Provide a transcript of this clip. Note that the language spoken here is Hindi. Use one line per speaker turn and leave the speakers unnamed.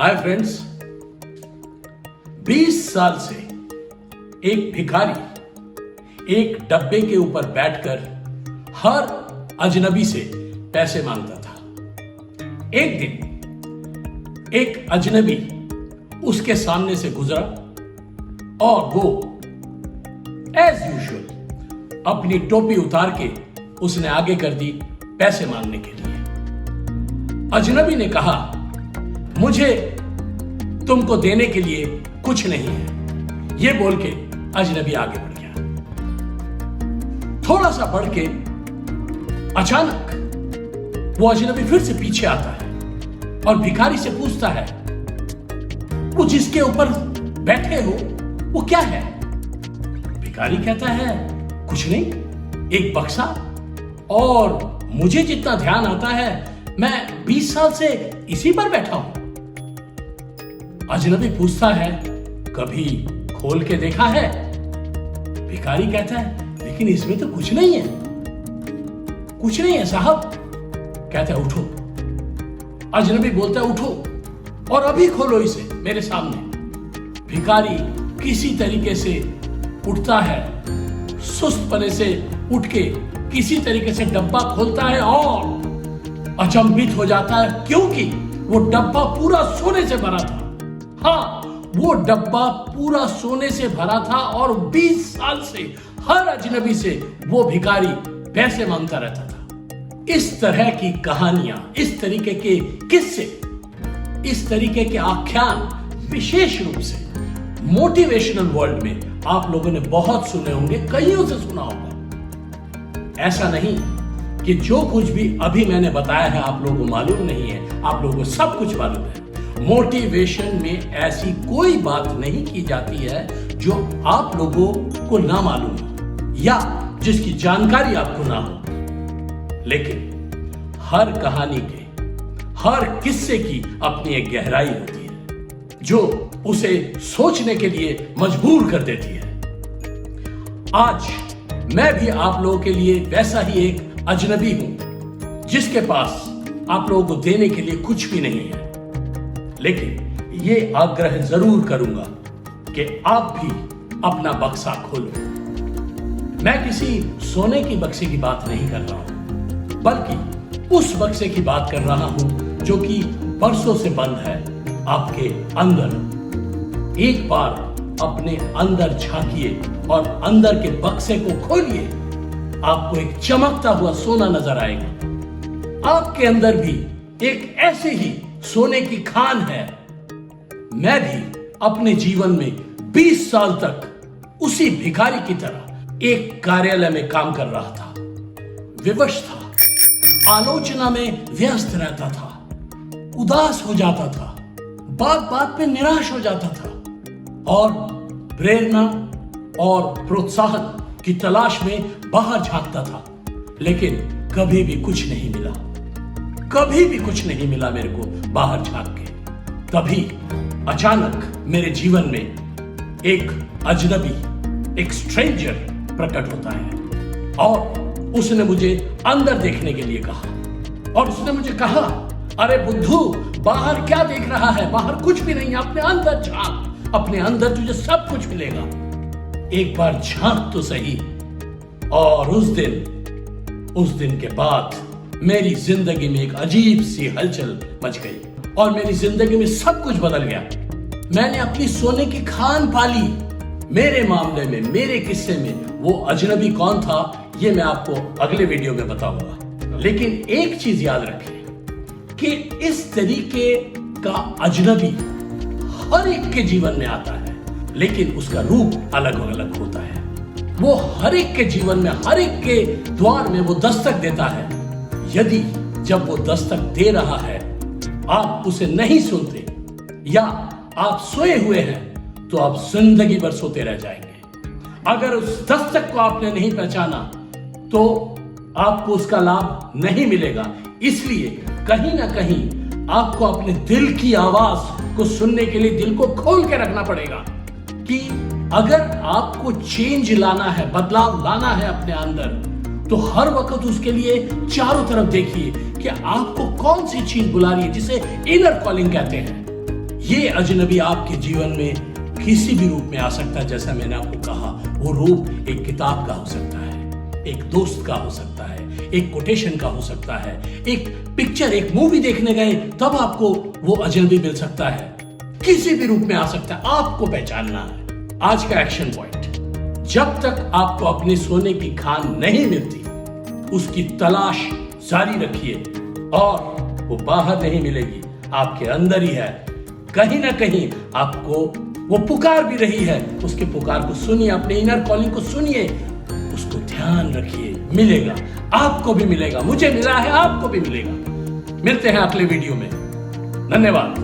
हाय फ्रेंड्स, 20 साल से एक भिखारी एक डब्बे के ऊपर बैठकर हर अजनबी से पैसे मांगता था। एक दिन एक अजनबी उसके सामने से गुजरा और वो एज यूजुअल अपनी टोपी उतार के उसने आगे कर दी पैसे मांगने के लिए। अजनबी ने कहा, मुझे तुमको देने के लिए कुछ नहीं है। यह बोल के अजनबी आगे बढ़ गया। थोड़ा सा बढ़ के अचानक वो अजनबी फिर से पीछे आता है और भिखारी से पूछता है, वो जिसके ऊपर बैठे हो वो क्या है? भिखारी कहता है, कुछ नहीं, एक बक्सा, और मुझे जितना ध्यान आता है मैं 20 साल से इसी पर बैठा हूं। अजनबी पूछता है, कभी खोल के देखा है? भिखारी कहता है, लेकिन इसमें तो कुछ नहीं है। कुछ नहीं है साहब। कहता है, उठो। अजनबी बोलता है, उठो और अभी खोलो इसे मेरे सामने। भिखारी किसी तरीके से उठता है, सुस्तपने से उठ के किसी तरीके से डब्बा खोलता है और अचंभित हो जाता है, क्योंकि वो डब्बा पूरा सोने से भरा था। हाँ, वो डब्बा पूरा सोने से भरा था और 20 साल से हर अजनबी से वो भिखारी पैसे मांगता रहता था। इस तरह की कहानियां, इस तरीके के किस्से, इस तरीके के आख्यान विशेष रूप से मोटिवेशनल वर्ल्ड में आप लोगों ने बहुत सुने होंगे, कईयों से सुना होगा। ऐसा नहीं कि जो कुछ भी अभी मैंने बताया है आप लोगों को मालूम नहीं है, आप लोगों को सब कुछ मालूम है। मोटिवेशन में ऐसी कोई बात नहीं की जाती है जो आप लोगों को ना मालूम हो या जिसकी जानकारी आपको ना हो। लेकिन हर कहानी के, हर किस्से की अपनी एक गहराई होती है जो उसे सोचने के लिए मजबूर कर देती है। आज मैं भी आप लोगों के लिए वैसा ही एक अजनबी हूं जिसके पास आप लोगों को देने के लिए कुछ भी नहीं है, लेकिन ये आग्रह जरूर करूंगा कि आप भी अपना बक्सा खोलो। मैं किसी सोने की बक्से की बात नहीं कर रहा हूं, बल्कि उस बक्से की बात कर रहा हूं जो कि बरसों से बंद है आपके अंदर। एक बार अपने अंदर झांकिए और अंदर के बक्से को खोलिए, आपको एक चमकता हुआ सोना नजर आएगा। आपके अंदर भी एक ऐसे ही सोने की खान है। मैं भी अपने जीवन में 20 साल तक उसी भिखारी की तरह एक कार्यालय में काम कर रहा था। विवश था, आलोचना में व्यस्त रहता था, उदास हो जाता था, बात बात पे निराश हो जाता था और प्रेरणा और प्रोत्साहन की तलाश में बाहर झांकता था, लेकिन कभी भी कुछ नहीं मिला। कभी भी कुछ नहीं मिला मेरे को बाहर झांक के। तभी अचानक मेरे जीवन में एक अजनबी, एक स्ट्रेंजर प्रकट होता है और उसने मुझे अंदर देखने के लिए कहा। और उसने मुझे कहा, अरे बुद्धू, बाहर क्या देख रहा है? बाहर कुछ भी नहीं है, अपने अंदर झांक, अपने अंदर तुझे सब कुछ मिलेगा। एक बार झांक तो सही। और उस दिन के बाद मेरी जिंदगी में एक अजीब सी हलचल मच गई और मेरी जिंदगी में सब कुछ बदल गया। मैंने अपनी सोने की खान पाली। मेरे मामले में, मेरे किस्से में वो अजनबी कौन था, ये मैं आपको अगले वीडियो में बताऊंगा। लेकिन एक चीज याद रखें कि इस तरीके का अजनबी हर एक के जीवन में आता है, लेकिन उसका रूप अलग अलग होता है। वो हर एक के जीवन में, हर एक के द्वार में वो दस्तक देता है। यदि जब वो दस्तक दे रहा है आप उसे नहीं सुनते या आप सोए हुए हैं, तो आप जिंदगी भर सोते रह जाएंगे। अगर उस दस्तक को आपने नहीं पहचाना तो आपको उसका लाभ नहीं मिलेगा। इसलिए कहीं ना कहीं आपको अपने दिल की आवाज को सुनने के लिए दिल को खोल के रखना पड़ेगा कि अगर आपको चेंज लाना है, बदलाव लाना है अपने अंदर, तो हर वक्त उसके लिए चारों तरफ देखिए कि आपको कौन सी चीज बुला रही है, जिसे इनर कॉलिंग कहते हैं। ये अजनबी आपके जीवन में किसी भी रूप में आ सकता है। जैसा मैंने आपको कहा, वो रूप एक किताब का हो सकता है, एक दोस्त का हो सकता है, एक कोटेशन का हो सकता है, एक पिक्चर, एक मूवी देखने गए तब आपको वो अजनबी मिल सकता है, किसी भी रूप में आ सकता है। आपको पहचानना है। आज का एक्शन पॉइंट, जब तक आपको अपने सोने की खान नहीं मिलती उसकी तलाश जारी रखिए, और वो बाहर नहीं मिलेगी, आपके अंदर ही है। कहीं ना कहीं आपको वो पुकार भी रही है, उसके पुकार को सुनिए, अपने इनर कॉलिंग को सुनिए, उसको ध्यान रखिए। मिलेगा, आपको भी मिलेगा, मुझे मिला है, आपको भी मिलेगा। मिलते हैं अगले वीडियो में। धन्यवाद।